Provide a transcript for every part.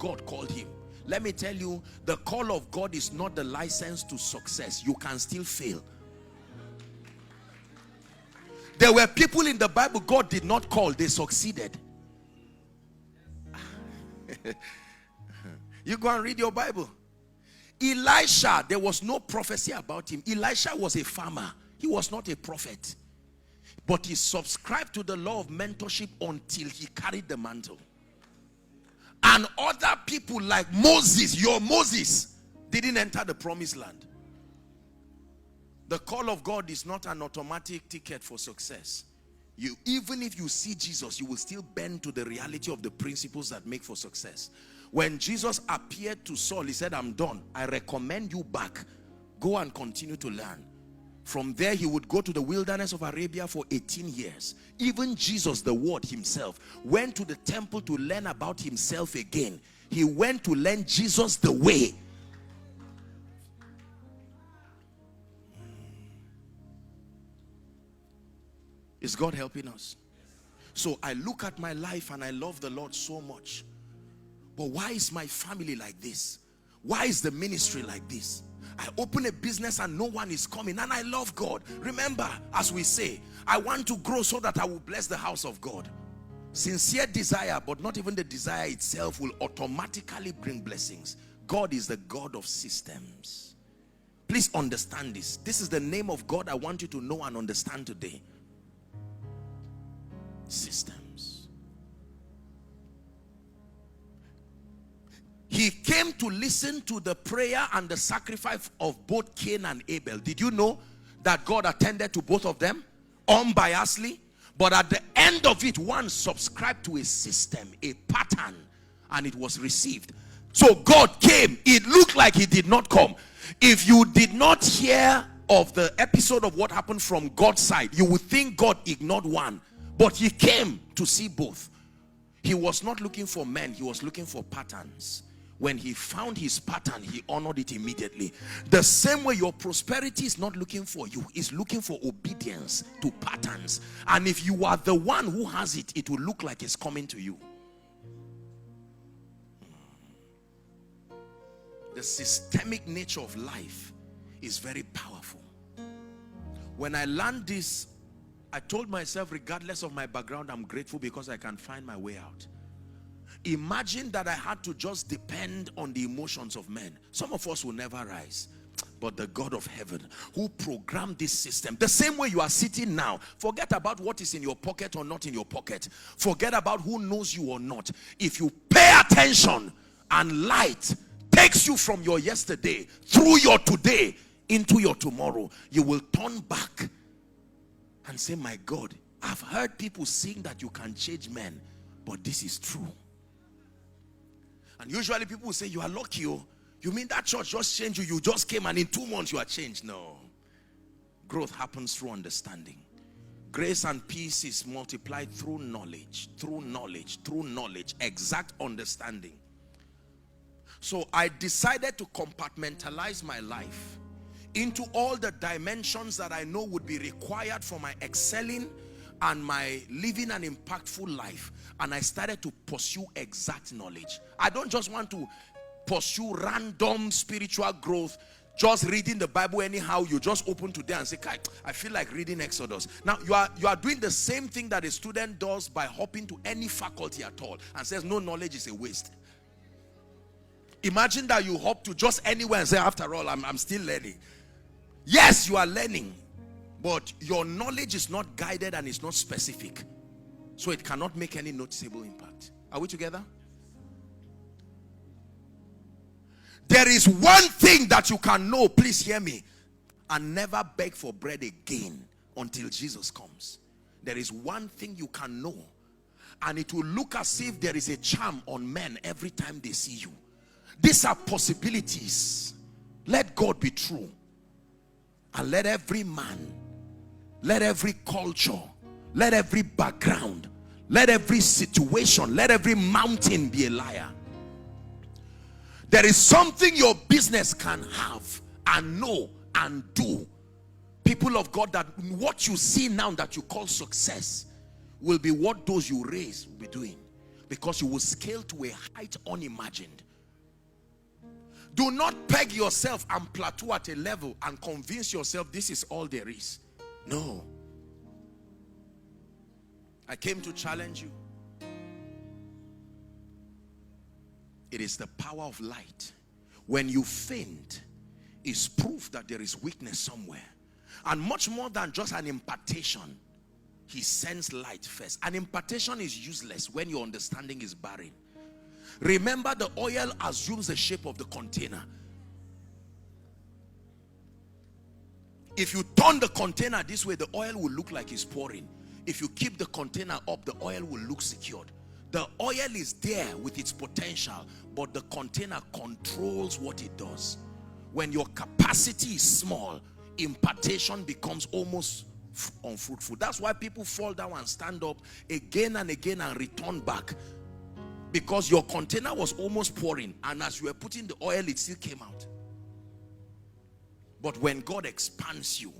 God called him. Let me tell you, the call of God is not the license to success. You can still fail. There were people in the Bible God did not call, they succeeded. You go and read your Bible. Elisha, there was no prophecy about him. Elisha was a farmer. He was not a prophet. But he subscribed to the law of mentorship until he carried the mantle. And other people like Moses, your Moses, didn't enter the promised land. The call of God is not an automatic ticket for success. Even if you see Jesus, you will still bend to the reality of the principles that make for success. When Jesus appeared to Saul, he said, I'm done. I recommend you back. Go and continue to learn. From there, he would go to the wilderness of Arabia for 18 years. Even Jesus, the Word himself, went to the temple to learn about himself again. He went to learn Jesus the way. Is God helping us? So I look at my life and I love the Lord so much. But why is my family like this? Why is the ministry like this? I open a business and no one is coming, and I love God. Remember, as we say, I want to grow so that I will bless the house of God. Sincere desire, but not even the desire itself will automatically bring blessings. God is the God of systems. Please understand this. This is the name of God I want you to know and understand today. Systems. He came to listen to the prayer and the sacrifice of both Cain and Abel. Did you know that God attended to both of them unbiasedly? But at the end of it, one subscribed to a system, a pattern, and it was received. So God came. It looked like he did not come. If you did not hear of the episode of what happened from God's side, you would think God ignored one. But he came to see both. He was not looking for men. He was looking for patterns. When he found his pattern, he honored it immediately. The same way your prosperity is not looking for you, it's looking for obedience to patterns. And if you are the one who has it, it will look like it's coming to you. The systemic nature of life is very powerful. When I learned this, I told myself, regardless of my background, I'm grateful because I can find my way out. Imagine that I had to just depend on the emotions of men. Some of us will never rise. But the God of heaven who programmed this system, the same way you are sitting now, forget about what is in your pocket or not in your pocket. Forget about who knows you or not. If you pay attention and light takes you from your yesterday through your today into your tomorrow, you will turn back and say, my God, I've heard people sing that you can change men, but this is true. And usually people will say, you are lucky. Oh. You mean that church just changed you? You just came and in 2 months you are changed. No. Growth happens through understanding. Grace and peace is multiplied through knowledge, exact understanding. So I decided to compartmentalize my life into all the dimensions that I know would be required for my excelling and my living an impactful life. And I started to pursue exact knowledge. I don't just want to pursue random spiritual growth, just reading the Bible anyhow. You just open today and say, I feel like reading Exodus. Now you are doing the same thing that a student does by hopping to any faculty at all and says no knowledge is a waste. Imagine that you hop to just anywhere and say, after all, I'm still learning. Yes, you are learning, but your knowledge is not guided and it's not specific. So it cannot make any noticeable impact. Are we together? There is one thing that you can know, please hear me, and never beg for bread again until Jesus comes. There is one thing you can know, and it will look as if there is a charm on men every time they see you. These are possibilities. Let God be true. And let every man, let every culture, let every background, let every situation, let every mountain be a liar. There is something your business can have and know and do. People of God, that what you see now that you call success will be what those you raise will be doing. because you will scale to a height unimagined. Do not peg yourself and plateau at a level and convince yourself this is all there is. No. I came to challenge you. It is the power of light. When you faint, is proof that there is weakness somewhere. And much more than just an impartation, he sends light first. An impartation is useless when your understanding is barren. Remember, the oil assumes the shape of the container. If you turn the container this way, the oil will look like it's pouring. If you keep the container up, the oil will look secured. The oil is there with its potential, but the container controls what it does. When your capacity is small, impartation becomes almost unfruitful. That's why people fall down and stand up again and again and return back. Because your container was almost pouring, and as you were putting the oil, it still came out. But when God expands you,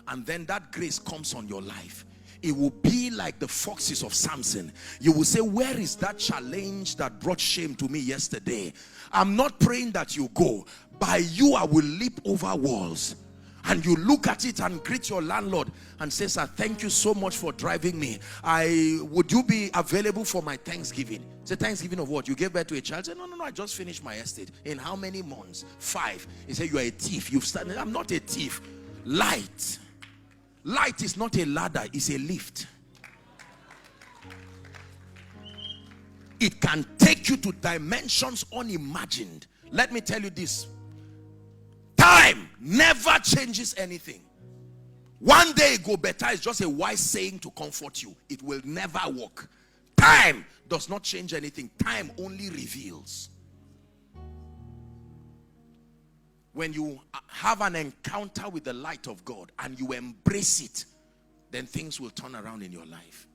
and then that grace comes on your life, it will be like the foxes of Samson. You will say, where is that challenge that brought shame to me yesterday? I'm not praying that you go. By you, I will leap over walls. And you look at it and greet your landlord and say, sir, thank you so much for driving me. Would you be available for my Thanksgiving? Say, Thanksgiving of what? You gave birth to a child? Say, no, I just finished my estate. In how many months? 5. He said, you are a thief. You've started. I'm not a thief. Light is not a ladder, it's a lift. It can take you to dimensions unimagined. Let me tell you this. Time never changes anything. One day go better is just a wise saying to comfort you. It will never work. Time does not change anything. Time only reveals. When you have an encounter with the light of God and you embrace it, then things will turn around in your life.